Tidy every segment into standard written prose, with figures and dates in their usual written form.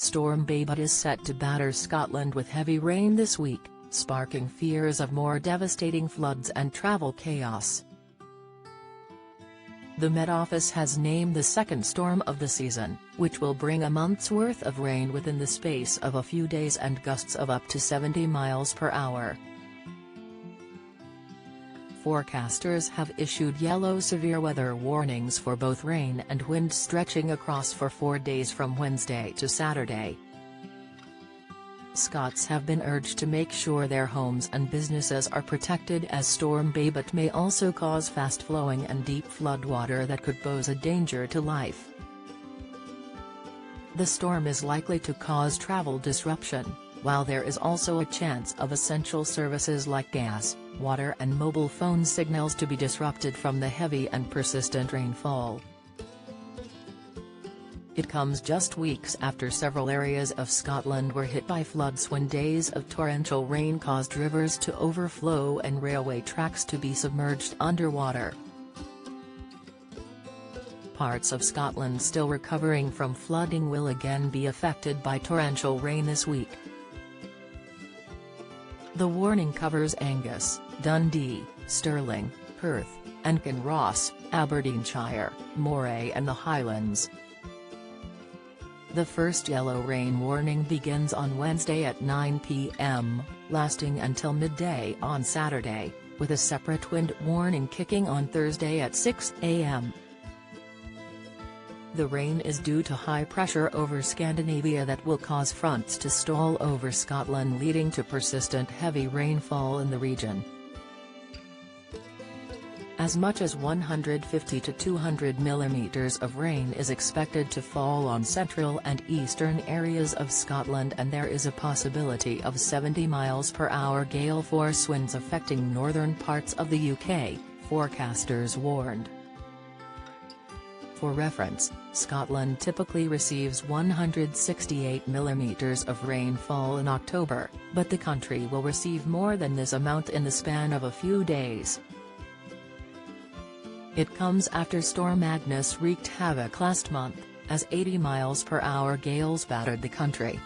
Storm Babet is set to batter Scotland with heavy rain this week, sparking fears of more devastating floods and travel chaos. The Met Office has named the second storm of the season, which will bring a month's worth of rain within the space of a few days and gusts of up to 70 miles per hour. Forecasters have issued yellow severe weather warnings for both rain and wind stretching across for 4 days from Wednesday to Saturday. Scots have been urged to make sure their homes and businesses are protected, as Storm Babet may also cause fast-flowing and deep floodwater that could pose a danger to life. The storm is likely to cause travel disruption, while there is also a chance of essential services like gas, water and mobile phone signals to be disrupted from the heavy and persistent rainfall. It comes just weeks after several areas of Scotland were hit by floods when days of torrential rain caused rivers to overflow and railway tracks to be submerged underwater. Parts of Scotland still recovering from flooding will again be affected by torrential rain this week. The warning covers Angus, Dundee, Stirling, Perth, and Kinross, Aberdeenshire, Moray and the Highlands. The first yellow rain warning begins on Wednesday at 9 p.m., lasting until midday on Saturday, with a separate wind warning kicking on Thursday at 6 a.m. The rain is due to high pressure over Scandinavia that will cause fronts to stall over Scotland, leading to persistent heavy rainfall in the region. As much as 150 to 200 millimeters of rain is expected to fall on central and eastern areas of Scotland, and there is a possibility of 70 miles per hour gale force winds affecting northern parts of the UK, forecasters warned. For reference, Scotland typically receives 168 millimeters of rainfall in October, but the country will receive more than this amount in the span of a few days. It comes after Storm Agnes wreaked havoc last month, as 80 miles per hour gales battered the country.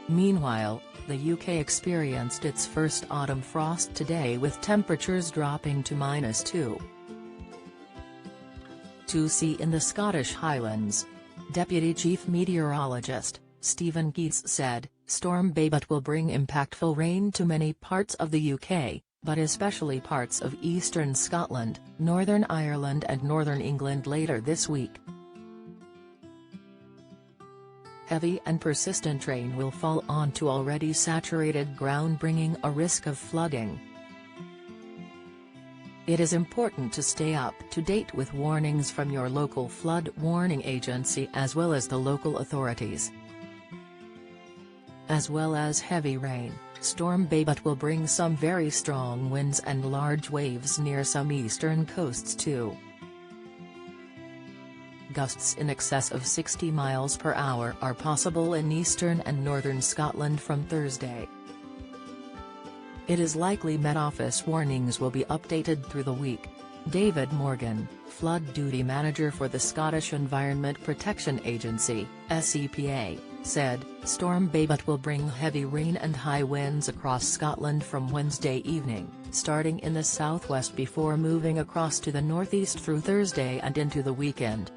Meanwhile, the UK experienced its first autumn frost today, with temperatures dropping to -2°C in the Scottish Highlands. Deputy Chief Meteorologist, Stephen Keats said, Storm Babet will bring impactful rain to many parts of the UK, but especially parts of eastern Scotland, Northern Ireland and northern England later this week. Heavy and persistent rain will fall onto already saturated ground, bringing a risk of flooding. It is important to stay up to date with warnings from your local flood warning agency as well as the local authorities. As well as heavy rain, Storm Babet will bring some very strong winds and large waves near some eastern coasts too. Gusts in excess of 60 miles per hour are possible in eastern and northern Scotland from Thursday. It is likely Met Office warnings will be updated through the week. David Morgan, Flood Duty Manager for the Scottish Environment Protection Agency, SEPA, said, Storm Babet will bring heavy rain and high winds across Scotland from Wednesday evening, starting in the southwest before moving across to the northeast through Thursday and into the weekend.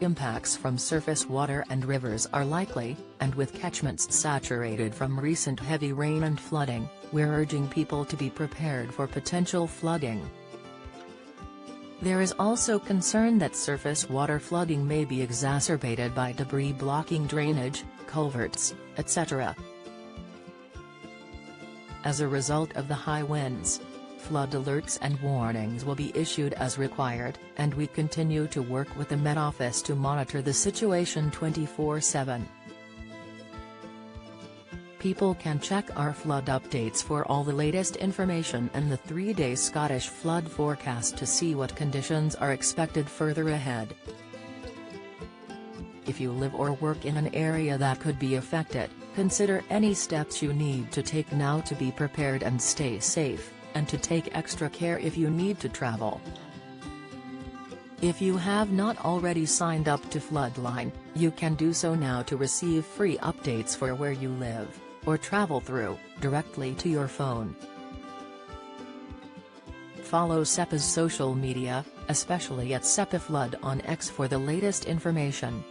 Impacts from surface water and rivers are likely, and with catchments saturated from recent heavy rain and flooding, we're urging people to be prepared for potential flooding. There is also concern that surface water flooding may be exacerbated by debris blocking drainage, culverts, etc. As a result of the high winds, flood alerts and warnings will be issued as required, and we continue to work with the Met Office to monitor the situation 24/7. People can check our flood updates for all the latest information and the 3-day Scottish flood forecast to see what conditions are expected further ahead. If you live or work in an area that could be affected, consider any steps you need to take now to be prepared and stay safe, and to take extra care if you need to travel. If you have not already signed up to Floodline, you can do so now to receive free updates for where you live, or travel through, directly to your phone. Follow SEPA's social media, especially at SEPA Flood on X for the latest information.